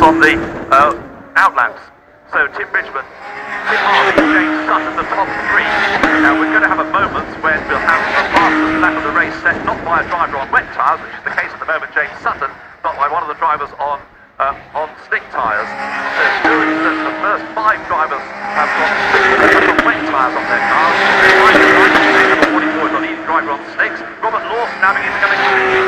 on the outlaps. So Tim Bridgman, Tim Harvey, James Sutton, the top three. Now we're going to have a moment when we'll have the fastest lap of the race set not by a driver on wet tyres, which is the case at the moment, James Sutton, but by one of the drivers on slick tyres. So during the first 5 drivers have got wet tyres on their cars. Number 44 is the leading driver on slicks. Robert Lawson now begins to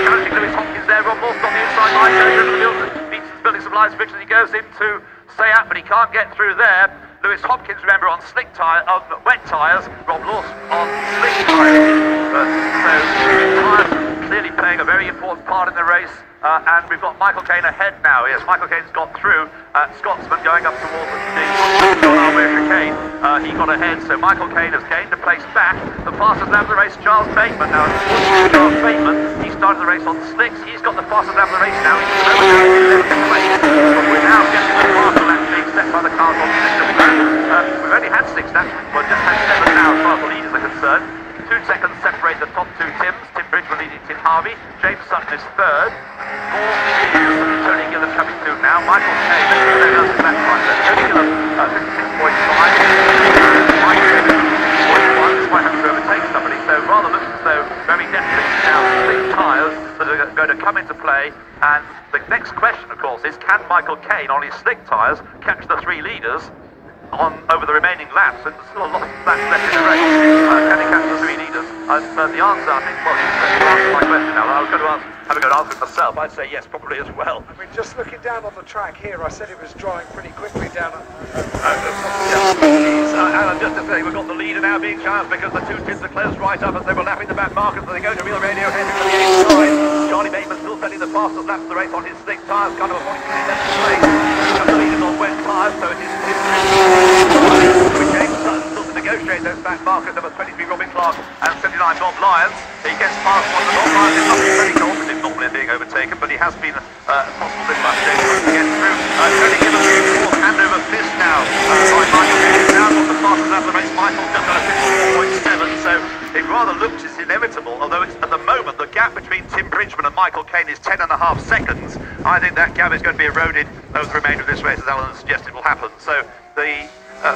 challenging Lewis Hopkins there. Rob Lawson on the inside line, going over the field, Beaton's building some lights friction. He goes into Sayat, but he can't get through there. Lewis Hopkins, remember, on wet tyres. Rob Lawson on slick tyres. So tyres clearly playing a very important part in the race. And we've got Michael Caine ahead now. Yes, Michael Caine's got through. Scotsman going up towards the chicane. He got ahead, so Michael Caine has gained a place back. The fastest lap of the race, Charles Bateman. Now, Charles Bateman, he started the race on slicks. He's got the fastest lap of the race now. He's over there in 11th place. But we're now getting the faster lap being set by the cars on slicks. We've only had 6 laps. We've just had 7 now as far as the leaders are concerned. 2 seconds separate the top 2 Tims. Tim Bridgman leading Tim Harvey. James Sutton is 3rd. 4th is Tony Gillan coming through now. Michael Caine, Tony Gillan, 56.5. Michael Caine, 56.1. This might have to overtake somebody. So rather looks as though very definitely now slick tyres that are going to come into play. And the next question, of course, is can Michael Caine on his slick tyres catch the 3 leaders over the remaining laps, and there's still a lot of laps left in the race. Can he catch the 3 leaders? And the answer, I think, well, you answered my question now. I was going to have a go and answer it myself. I'd say yes, probably as well. I mean, just looking down on the track here, I said it was drying pretty quickly down at and just to say, we've got the leader now being challenged because the 2 Tims are closed right up as they were lapping the back markers, so they go to real radio head into the 8th line. Charlie Bateman still setting the fastest laps of the race on his slick tyres, kind of a 43 11th place. The leaders on wet tyres, so it is with James Sutton still to negotiate those back markers, number 23 Robin Clark and 79 Bob Lyons. He gets past one of the Bob Lyons. He's not been very confident normally being overtaken, but he has been possible this much James Sutton to get through. Tony Gillan hand over fist now. By Michael Caine now got the fastest lap of the race. Michael just got a 54.7, so it rather looks it's inevitable, although it's, at the moment the gap between Tim Bridgman and Michael Caine is 10.5 seconds. I think that gap is going to be eroded over the remainder of this race, as Alan suggested will happen. So the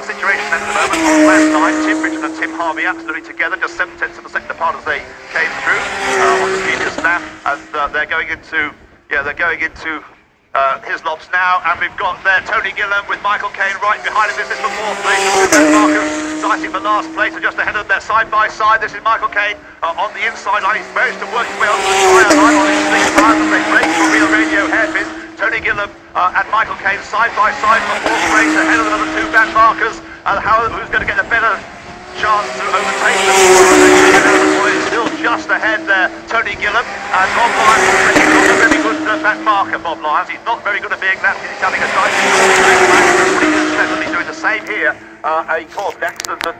situation then at the moment on last night, Tim Bridgman and Tim Harvey absolutely together, just 7/10 of a second apart as they came through on the previous lap, and they're going into Hislop's now, and we've got there Tony Gillan with Michael Caine right behind him. This is the 4th place. Marcus fighting for last place, and just ahead of them, they're side by side. This is Michael Caine on the inside line. He's managed to work his way onto the tyre line on his slick tyres as they break for real radio hairpin. Tony Gillan and Michael Caine side by side for the 4th place, ahead of the other 2 back markers. Who's going to get a better chance to overtake them? He's still just ahead there, Tony Gillan, and Bob Lyons is not a very good back marker. Bob Lyons, he's not very good at being lapped. He's having a tight. He's certainly doing the same here. He caused an accident.